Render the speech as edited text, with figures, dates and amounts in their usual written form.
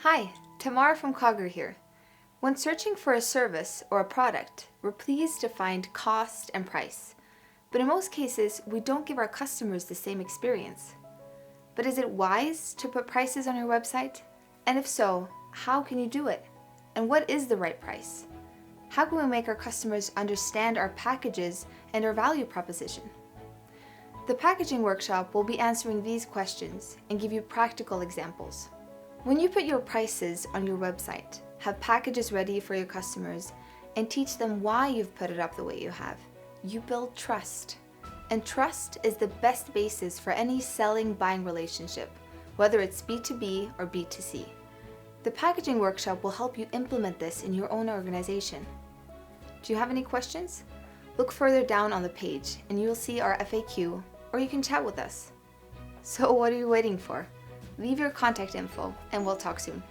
Hi, Tamara from KOGGER here. When searching for a service or a product, we're pleased to find cost and price. But in most cases, we don't give our customers the same experience. But is it wise to put prices on your website? And if so, how can you do it? And what is the right price? How can we make our customers understand our packages and our value proposition? The packaging workshop will be answering these questions and give you practical examples. When you put your prices on your website, have packages ready for your customers, and teach them why you've put it up the way you have, you build trust. And trust is the best basis for any selling-buying relationship, whether it's B2B or B2C. The packaging workshop will help you implement this in your own organization. Do you have any questions? Look further down on the page and you will see our FAQ, or you can chat with us. So what are you waiting for? Leave your contact info and we'll talk soon.